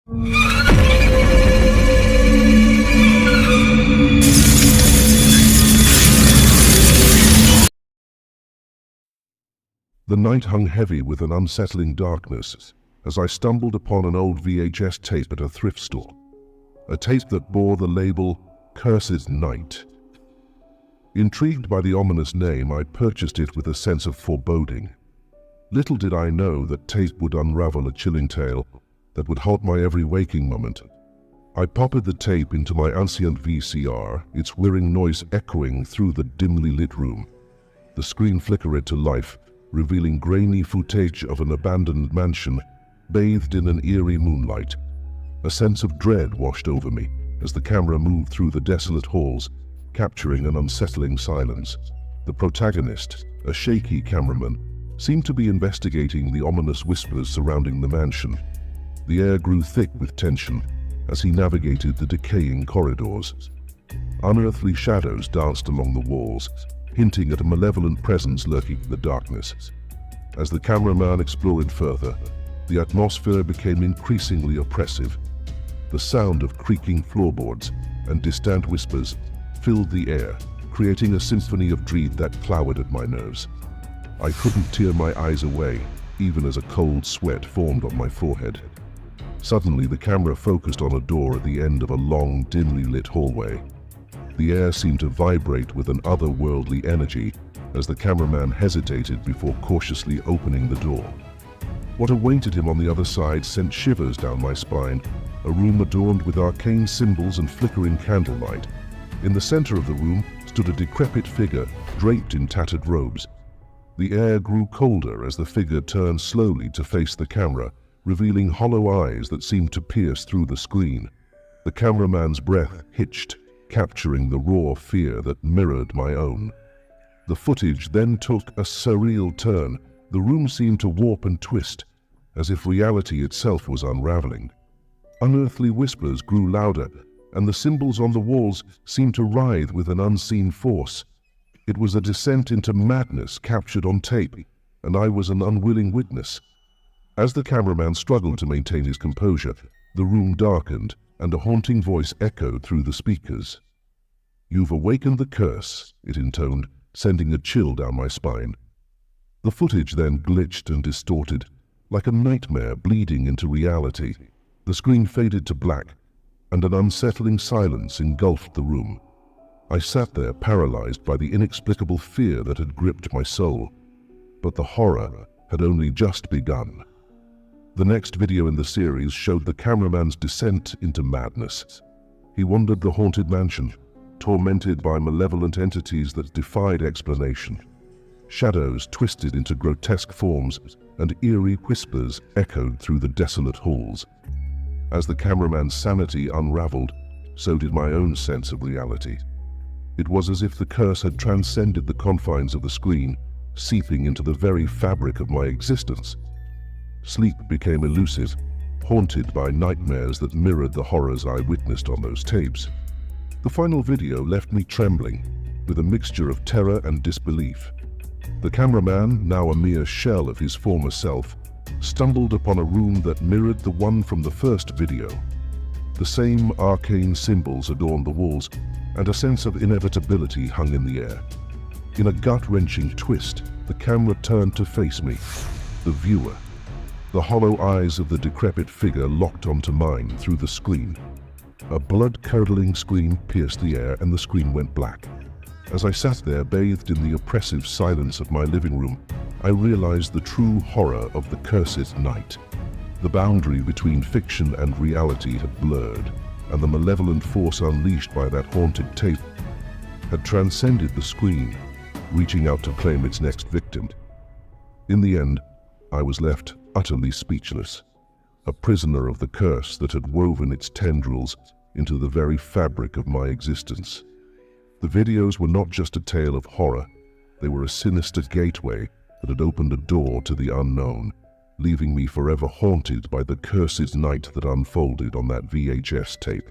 The night hung heavy with an unsettling darkness as I stumbled upon an old VHS tape at a thrift store. A tape that bore the label, "Cursed Night." Intrigued by the ominous name, I purchased it with a sense of foreboding. Little did I know that tape would unravel a chilling tale that would haunt my every waking moment. I popped the tape into my ancient VCR, its whirring noise echoing through the dimly lit room. The screen flickered to life, revealing grainy footage of an abandoned mansion bathed in an eerie moonlight. A sense of dread washed over me as the camera moved through the desolate halls, capturing an unsettling silence. The protagonist, a shaky cameraman, seemed to be investigating the ominous whispers surrounding the mansion. The air grew thick with tension as he navigated the decaying corridors. Unearthly shadows danced along the walls, hinting at a malevolent presence lurking in the darkness. As the cameraman explored further, the atmosphere became increasingly oppressive. The sound of creaking floorboards and distant whispers filled the air, creating a symphony of dread that clouded at my nerves. I couldn't tear my eyes away, even as a cold sweat formed on my forehead. Suddenly, the camera focused on a door at the end of a long, dimly lit hallway. The air seemed to vibrate with an otherworldly energy as the cameraman hesitated before cautiously opening the door. What awaited him on the other side sent shivers down my spine, a room adorned with arcane symbols and flickering candlelight. In the center of the room stood a decrepit figure, draped in tattered robes. The air grew colder as the figure turned slowly to face the camera, revealing hollow eyes that seemed to pierce through the screen. The cameraman's breath hitched, capturing the raw fear that mirrored my own. The footage then took a surreal turn. The room seemed to warp and twist, as if reality itself was unraveling. Unearthly whispers grew louder, and the symbols on the walls seemed to writhe with an unseen force. It was a descent into madness captured on tape, and I was an unwilling witness. As the cameraman struggled to maintain his composure, the room darkened, and a haunting voice echoed through the speakers. "You've awakened the curse," it intoned, sending a chill down my spine. The footage then glitched and distorted, like a nightmare bleeding into reality. The screen faded to black, and an unsettling silence engulfed the room. I sat there paralyzed by the inexplicable fear that had gripped my soul. But the horror had only just begun. The next video in the series showed the cameraman's descent into madness. He wandered the haunted mansion, tormented by malevolent entities that defied explanation. Shadows twisted into grotesque forms, and eerie whispers echoed through the desolate halls. As the cameraman's sanity unraveled, so did my own sense of reality. It was as if the curse had transcended the confines of the screen, seeping into the very fabric of my existence. Sleep became elusive, haunted by nightmares that mirrored the horrors I witnessed on those tapes. The final video left me trembling, with a mixture of terror and disbelief. The cameraman, now a mere shell of his former self, stumbled upon a room that mirrored the one from the first video. The same arcane symbols adorned the walls, and a sense of inevitability hung in the air. In a gut-wrenching twist, the camera turned to face me, the viewer. The hollow eyes of the decrepit figure locked onto mine through the screen. A blood-curdling scream pierced the air, and the screen went black. As I sat there, bathed in the oppressive silence of my living room, I realized the true horror of the cursed night. The boundary between fiction and reality had blurred, and the malevolent force unleashed by that haunted tape had transcended the screen, reaching out to claim its next victim. In the end, I was left utterly speechless, a prisoner of the curse that had woven its tendrils into the very fabric of my existence. The videos were not just a tale of horror, they were a sinister gateway that had opened a door to the unknown, leaving me forever haunted by the cursed night that unfolded on that VHS tape.